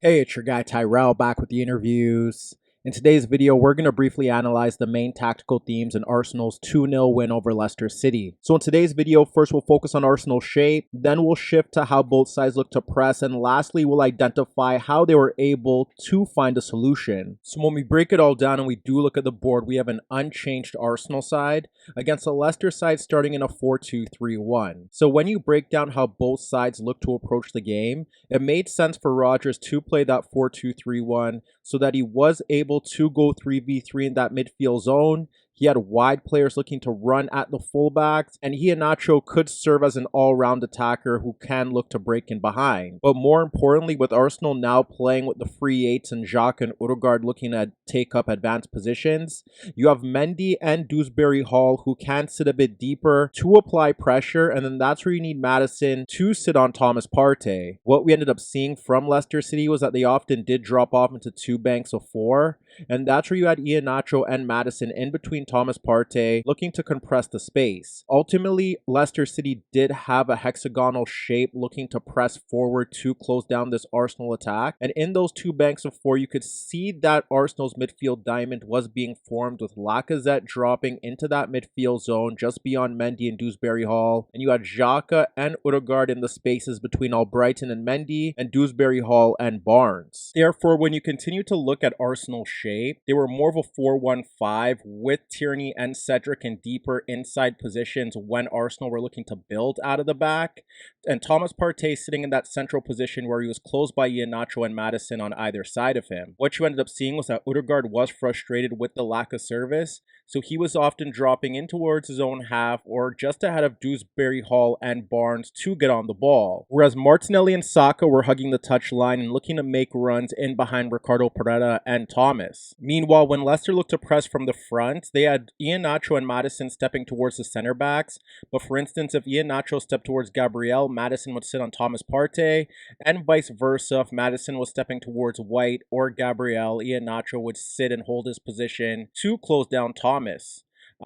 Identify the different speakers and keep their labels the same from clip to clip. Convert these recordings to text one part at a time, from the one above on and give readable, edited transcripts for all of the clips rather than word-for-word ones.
Speaker 1: Hey, it's your guy Tyrrell back with the interviews. In today's video, we're going to briefly analyze the main tactical themes in Arsenal's 2-0 win over Leicester City. So in today's video, first we'll focus on Arsenal's shape, then we'll shift to how both sides look to press, and lastly we'll identify how they were able to find a solution. So when we break it all down and we do look at the board, we have an unchanged Arsenal side against a Leicester side starting in a 4-2-3-1. So when you break down how both sides look to approach the game, it made sense for Rodgers to play that 4-2-3-1 so that he was able to go 3v3 in that midfield zone. He had wide players looking to run at the fullbacks, and Iheanacho could serve as an all-round attacker who can look to break in behind. But more importantly, with Arsenal now playing with the free 8's and Xhaka and Odegaard looking to take up advanced positions, you have Mendy and Dewsbury Hall who can sit a bit deeper to apply pressure, and then that's where you need Maddison to sit on Thomas Partey. What we ended up seeing from Leicester City was that they often did drop off into two banks of four, and that's where you had Iheanacho and Maddison in between Thomas Partey looking to compress the space. Ultimately, Leicester City did have a hexagonal shape looking to press forward to close down this Arsenal attack, and in those two banks of four you could see that Arsenal's midfield diamond was being formed with Lacazette dropping into that midfield zone just beyond Mendy and Dewsbury Hall, and you had Xhaka and Odegaard in the spaces between Albrighton and Mendy and Dewsbury Hall and Barnes. Therefore, when you continue to look at Arsenal's shape, they were more of a 4-1-5 with Tierney and Cedric in deeper inside positions when Arsenal were looking to build out of the back, and Thomas Partey sitting in that central position where he was closed by Iheanacho and Maddison on either side of him. What you ended up seeing was that Odegaard was frustrated with the lack of service, so he was often dropping in towards his own half or just ahead of Dewsbury Hall and Barnes to get on the ball, whereas Martinelli and Saka were hugging the touchline and looking to make runs in behind Ricardo Pereira and Thomas. Meanwhile, when Leicester looked to press from the front, they had Iheanacho and Maddison stepping towards the center backs, but for instance, if Iheanacho stepped towards Gabriel, Maddison would sit on Thomas Partey, and vice versa. If Maddison was stepping towards White or Gabriel, Iheanacho would sit and hold his position to close down Thomas.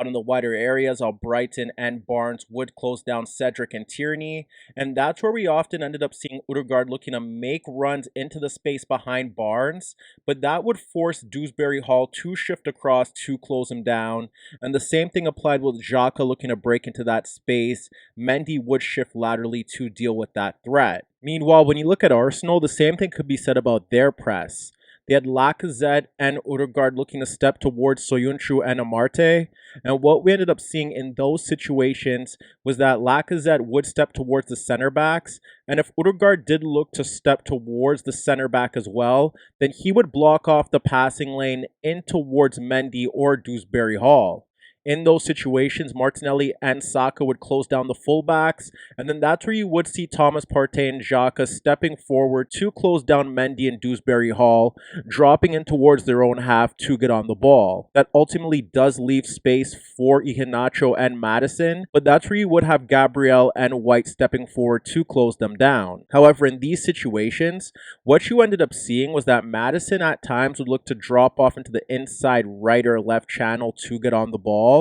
Speaker 1: Out in the wider areas, Albrighton and Barnes would close down Cedric and Tierney, and that's where we often ended up seeing Odegaard looking to make runs into the space behind Barnes, but that would force Dewsbury Hall to shift across to close him down, and the same thing applied with Xhaka looking to break into that space. Mendy would shift laterally to deal with that threat. Meanwhile, when you look at Arsenal, the same thing could be said about their press. They had Lacazette and Odegaard looking to step towards Soyuncu and Amarte, and what we ended up seeing in those situations was that Lacazette would step towards the center backs, and if Odegaard did look to step towards the center back as well, then he would block off the passing lane in towards Mendy or Dewsbury Hall. In those situations, Martinelli and Saka would close down the fullbacks, and then that's where you would see Thomas Partey and Xhaka stepping forward to close down Mendy and Dewsbury Hall, dropping in towards their own half to get on the ball. That ultimately does leave space for Iheanacho and Maddison, but that's where you would have Gabriel and White stepping forward to close them down. However, in these situations, what you ended up seeing was that Maddison at times would look to drop off into the inside right or left channel to get on the ball,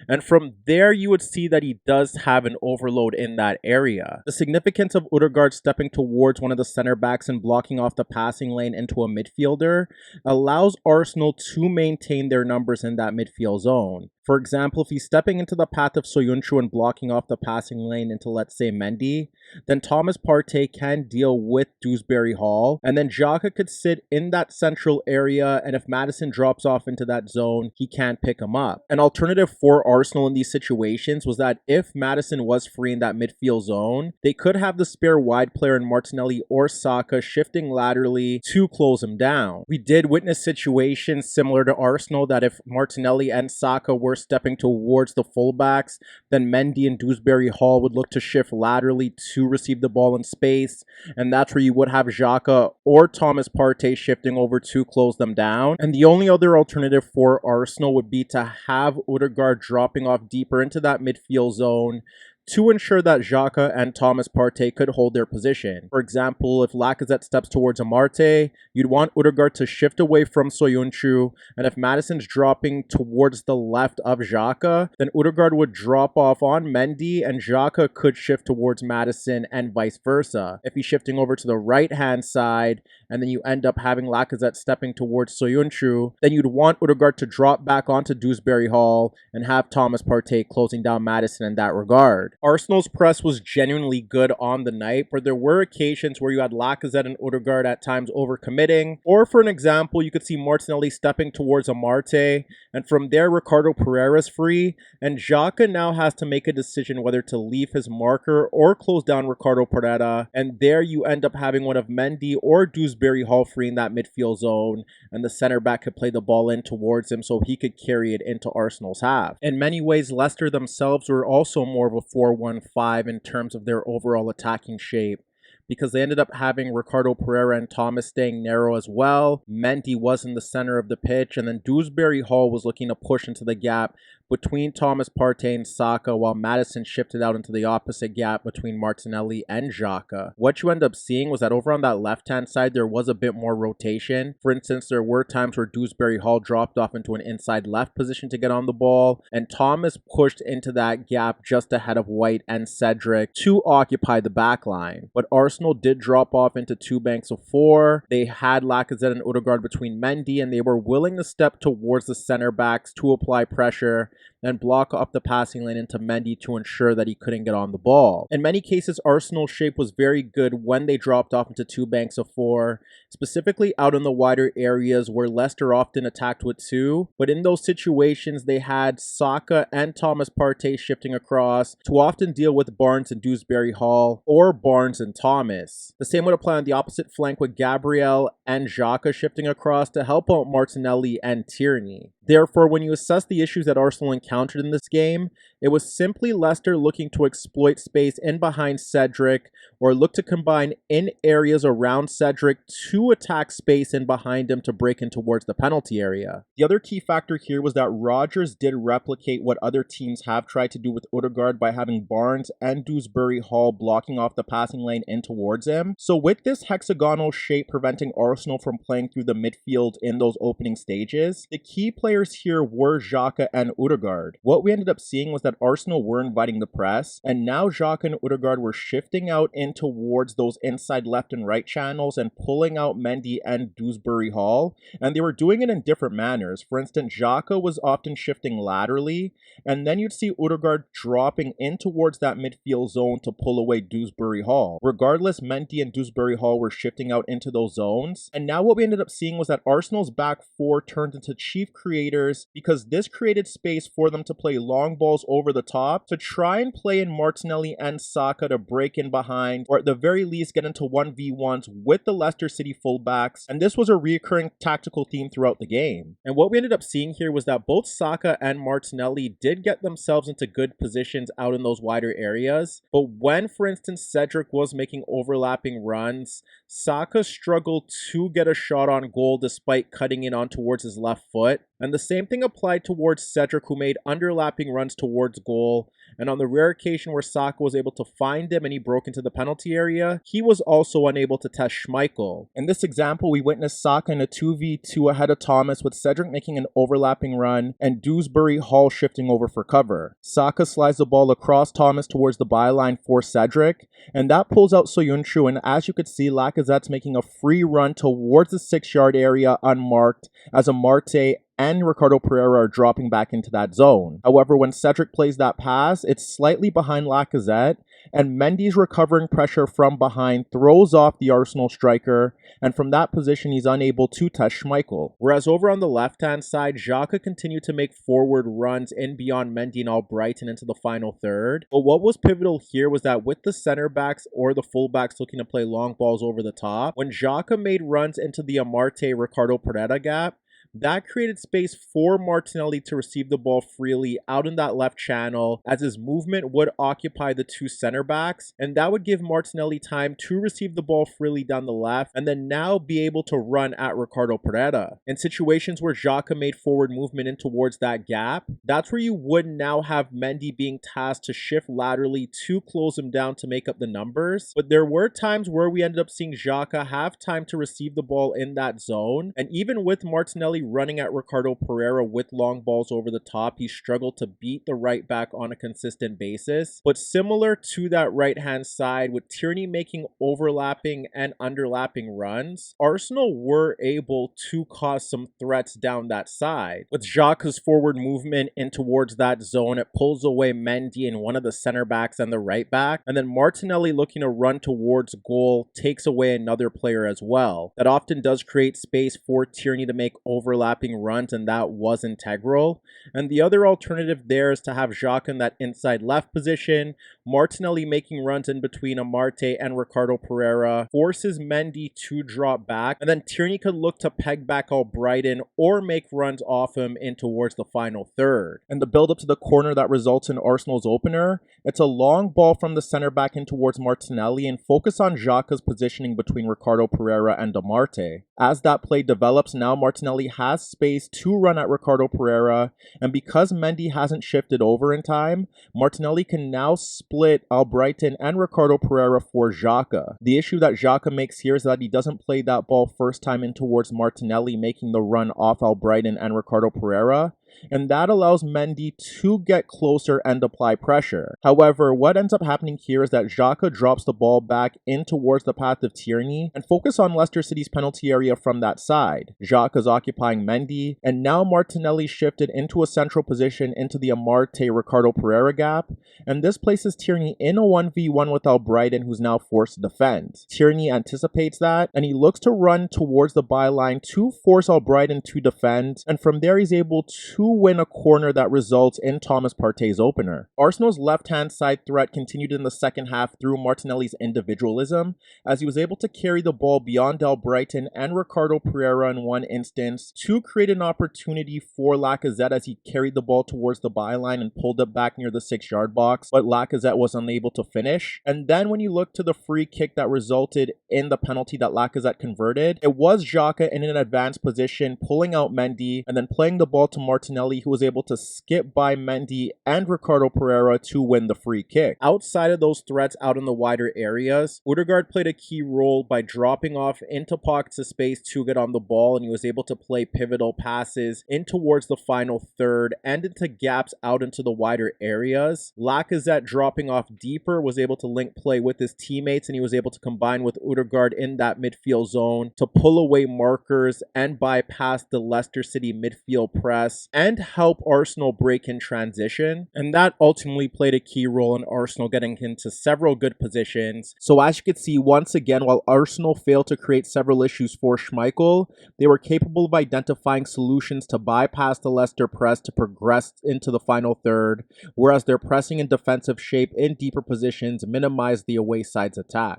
Speaker 1: and from there you would see that he does have an overload in that area. The significance of Odegaard stepping towards one of the center backs and blocking off the passing lane into a midfielder allows Arsenal to maintain their numbers in that midfield zone. For example, if he's stepping into the path of Soyuncu and blocking off the passing lane into, let's say, Mendy, then Thomas Partey can deal with Dewsbury Hall, and then Xhaka could sit in that central area, and if Maddison drops off into that zone, he can't pick him up. An alternative for Arsenal in these situations was that if Maddison was free in that midfield zone, they could have the spare wide player in Martinelli or Saka shifting laterally to close him down. We did witness situations similar to Arsenal that if Martinelli and Saka were stepping towards the fullbacks, then Mendy and Dewsbury Hall would look to shift laterally to receive the ball in space, and that's where you would have Xhaka or Thomas Partey shifting over to close them down. And the only other alternative for Arsenal would be to have Odegaard dropping off deeper into that midfield zone to ensure that Xhaka and Thomas Partey could hold their position. For example, if Lacazette steps towards Amarte, you'd want Odegaard to shift away from Soyuncu, and if Maddison's dropping towards the left of Xhaka, then Odegaard would drop off on Mendy and Xhaka could shift towards Maddison and vice versa. If he's shifting over to the right-hand side, and then you end up having Lacazette stepping towards Soyuncu, then you'd want Odegaard to drop back onto Dewsbury Hall and have Thomas Partey closing down Maddison in that regard. Arsenal's press was genuinely good on the night, but there were occasions where you had Lacazette and Odegaard at times overcommitting, or for an example, you could see Martinelli stepping towards Amarte, and from there Ricardo Pereira's free, and Xhaka now has to make a decision whether to leave his marker or close down Ricardo Pereira, and there you end up having one of Mendy or Dewsbury Hall free in that midfield zone, and the center back could play the ball in towards him so he could carry it into Arsenal's half. In many ways, Leicester themselves were also more of a 4-1-5 in terms of their overall attacking shape, because they ended up having Ricardo Pereira and Thomas staying narrow as well. Mendy was in the center of the pitch, and then Dewsbury Hall was looking to push into the gap between Thomas Partey and Saka, while Maddison shifted out into the opposite gap between Martinelli and Xhaka. What you end up seeing was that over on that left-hand side, there was a bit more rotation. For instance, there were times where Dewsbury Hall dropped off into an inside left position to get on the ball, and Thomas pushed into that gap just ahead of White and Cedric to occupy the back line. But Arsenal did drop off into two banks of four. They had Lacazette and Odegaard between Mendy, and they were willing to step towards the center backs to apply pressure and block up the passing lane into Mendy to ensure that he couldn't get on the ball. In many cases, Arsenal's shape was very good when they dropped off into two banks of four, specifically out in the wider areas where Leicester often attacked with two. But in those situations, they had Saka and Thomas Partey shifting across to often deal with Barnes and Dewsbury Hall, or Barnes and Thomas. The same would apply on the opposite flank with Gabriel and Xhaka shifting across to help out Martinelli and Tierney. Therefore, when you assess the issues that Arsenal encountered in this game, it was simply Leicester looking to exploit space in behind Cedric, or look to combine in areas around Cedric to attack space in behind him to break in towards the penalty area. The other key factor here was that Rodgers did replicate what other teams have tried to do with Odegaard by having Barnes and Dewsbury Hall blocking off the passing lane in towards him. So with this hexagonal shape preventing Arsenal from playing through the midfield in those opening stages, the key players here were Xhaka and Odegaard. What we ended up seeing was that Arsenal were inviting the press, and now Xhaka and Odegaard were shifting out in towards those inside left and right channels and pulling out Mendy and Dewsbury Hall, and they were doing it in different manners. For instance, Xhaka was often shifting laterally, and then you'd see Odegaard dropping in towards that midfield zone to pull away Dewsbury Hall. Regardless, Mendy and Dewsbury Hall were shifting out into those zones, and now what we ended up seeing was that Arsenal's back four turned into chief creators, because this created space for them to play long balls over the top to try and play in Martinelli and Saka to break in behind, or at the very least get into 1v1s with the Leicester City fullbacks, and this was a recurring tactical theme throughout the game. And what we ended up seeing here was that both Saka and Martinelli did get themselves into good positions out in those wider areas, but when, for instance, Cedric was making overlapping runs, Saka struggled to get a shot on goal despite cutting in on towards his left foot. And the same thing applied towards Cedric, who made underlapping runs towards goal. And on the rare occasion where Saka was able to find him and he broke into the penalty area, he was also unable to test Schmeichel. In this example, we witnessed Saka in a 2v2 ahead of Thomas, with Cedric making an overlapping run and Dewsbury Hall shifting over for cover. Saka slides the ball across Thomas towards the byline for Cedric, and that pulls out Soyuncu, and as you could see, Lacazette's making a free run towards the 6-yard area unmarked as Amarte and Ricardo Pereira are dropping back into that zone. However, when Cedric plays that pass, it's slightly behind Lacazette, and Mendy's recovering pressure from behind throws off the Arsenal striker, and from that position he's unable to touch Schmeichel. Whereas over on the left-hand side, Xhaka continued to make forward runs in beyond Mendy and Albrighton into the final third. But what was pivotal here was that with the center backs or the fullbacks looking to play long balls over the top, when Xhaka made runs into the Amarte-Ricardo Pereira gap, That created space for Martinelli to receive the ball freely out in that left channel, as his movement would occupy the two center backs, and that would give Martinelli time to receive the ball freely down the left and then now be able to run at Ricardo Pereira. In situations where Xhaka made forward movement in towards that gap, that's where you would now have Mendy being tasked to shift laterally to close him down to make up the numbers. But there were times where we ended up seeing Xhaka have time to receive the ball in that zone, and even with Martinelli running at Ricardo Pereira with long balls over the top, he struggled to beat the right back on a consistent basis. But similar to that right hand side, with Tierney making overlapping and underlapping runs, Arsenal were able to cause some threats down that side. With Xhaka's forward movement in towards that zone, it pulls away Mendy and one of the center backs and the right back, and then Martinelli looking to run towards goal takes away another player as well. That often does create space for Tierney to make overlapping runs, and that was integral. And the other alternative there is to have Xhaka in that inside left position, Martinelli making runs in between Amarte and Ricardo Pereira, forces Mendy to drop back, and then Tierney could look to peg back Albrighton or make runs off him in towards the final third. And the build up to the corner that results in Arsenal's opener, it's a long ball from the center back in towards Martinelli and focus on Xhaka's positioning between Ricardo Pereira and Amarte. As that play develops, now Martinelli has space to run at Ricardo Pereira, and because Mendy hasn't shifted over in time, Martinelli can now split Albrighton and Ricardo Pereira for Xhaka. The issue that Xhaka makes here is that he doesn't play that ball first time in towards Martinelli, making the run off Albrighton and Ricardo Pereira, and that allows Mendy to get closer and apply pressure. However, what ends up happening here is that Xhaka drops the ball back in towards the path of Tierney and focus on Leicester City's penalty area from that side. Xhaka's occupying Mendy, and now Martinelli shifted into a central position into the Amarte-Ricardo Pereira gap, and this places Tierney in a 1v1 with Albrighton, who's now forced to defend. Tierney anticipates that, and he looks to run towards the byline to force Albrighton to defend, and from there he's able to win a corner that results in Thomas Partey's opener. Arsenal's left-hand side threat continued in the second half through Martinelli's individualism, as he was able to carry the ball beyond Albrighton and Ricardo Pereira in one instance to create an opportunity for Lacazette as he carried the ball towards the byline and pulled it back near the 6-yard box, but Lacazette was unable to finish. And then when you look to the free kick that resulted in the penalty that Lacazette converted, it was Xhaka in an advanced position pulling out Mendy and then playing the ball to Martinelli, who was able to skip by Mendy and Ricardo Pereira to win the free kick. Outside of those threats out in the wider areas, Odegaard played a key role by dropping off into pockets of space to get on the ball, and he was able to play pivotal passes in towards the final third and into gaps out into the wider areas. Lacazette dropping off deeper was able to link play with his teammates, and he was able to combine with Odegaard in that midfield zone to pull away markers and bypass the Leicester City midfield press and help Arsenal break in transition, and that ultimately played a key role in Arsenal getting into several good positions. So as you can see, once again, while Arsenal failed to create several issues for Schmeichel, they were capable of identifying solutions to bypass the Leicester press to progress into the final third, whereas their pressing and defensive shape in deeper positions minimized the away side's attack.